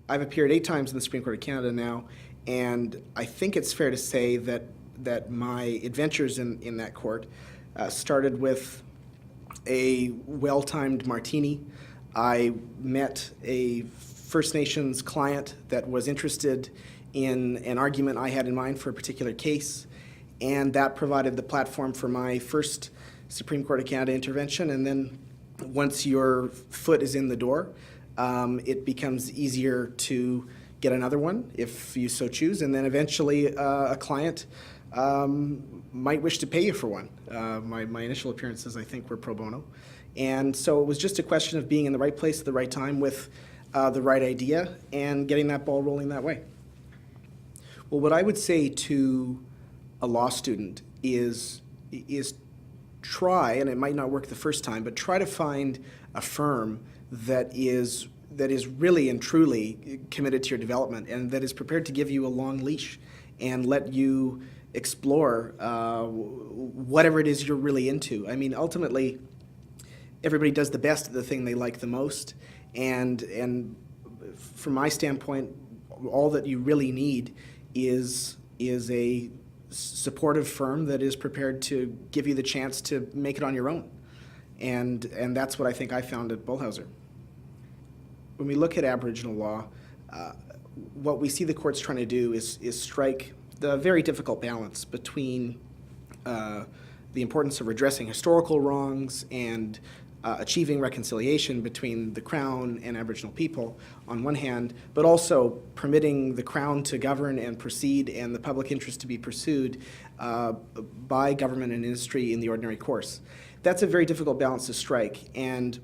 I've appeared 8 times in the Supreme Court of Canada now, and I think it's fair to say that my adventures in that court started with a well-timed martini. I met a First Nations client that was interested in an argument I had in mind for a particular case, and that provided the platform for my first Supreme Court of Canada intervention. And then once your foot is in the door, it becomes easier to get another one if you so choose, and then eventually a client might wish to pay you for one. My initial appearances, I think, were pro bono. And so it was just a question of being in the right place at the right time with the right idea and getting that ball rolling that way. Well, what I would say to a law student is try, and it might not work the first time, but try to find a firm that is really and truly committed to your development and that is prepared to give you a long leash and let you explore whatever it is you're really into. I mean, ultimately, everybody does the best at the thing they like the most, and from my standpoint, all that you really need is a supportive firm that is prepared to give you the chance to make it on your own. And that's what I think I found at Bullhauser. When we look at Aboriginal law, what we see the courts trying to do is strike the very difficult balance between the importance of redressing historical wrongs and achieving reconciliation between the Crown and Aboriginal people on one hand, but also permitting the Crown to govern and proceed and the public interest to be pursued by government and industry in the ordinary course. That's a very difficult balance to strike, and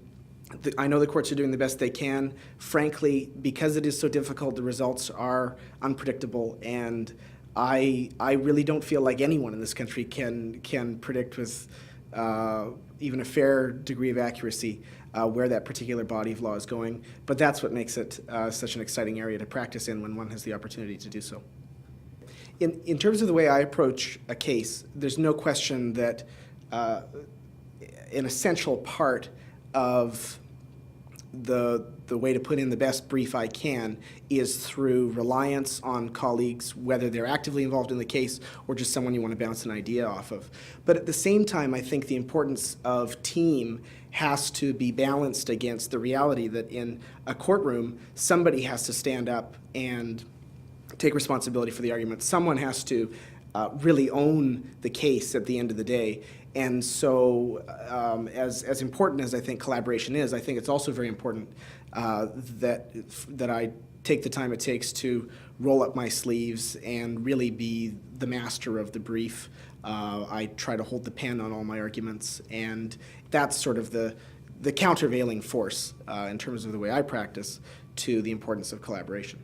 I know the courts are doing the best they can. Frankly, because it is so difficult, the results are unpredictable, and I really don't feel like anyone in this country can predict with even a fair degree of accuracy where that particular body of law is going. But that's what makes it such an exciting area to practice in when one has the opportunity to do so. In terms of the way I approach a case, there's no question that an essential part of the way to put in the best brief I can is through reliance on colleagues, whether they're actively involved in the case or just someone you want to bounce an idea off of. But at the same time, I think the importance of team has to be balanced against the reality that in a courtroom, somebody has to stand up and take responsibility for the argument. Someone has to really own the case at the end of the day. And so as important as I think collaboration is, I think it's also very important that I take the time it takes to roll up my sleeves and really be the master of the brief. I try to hold the pen on all my arguments, and that's sort of the countervailing force in terms of the way I practice to the importance of collaboration.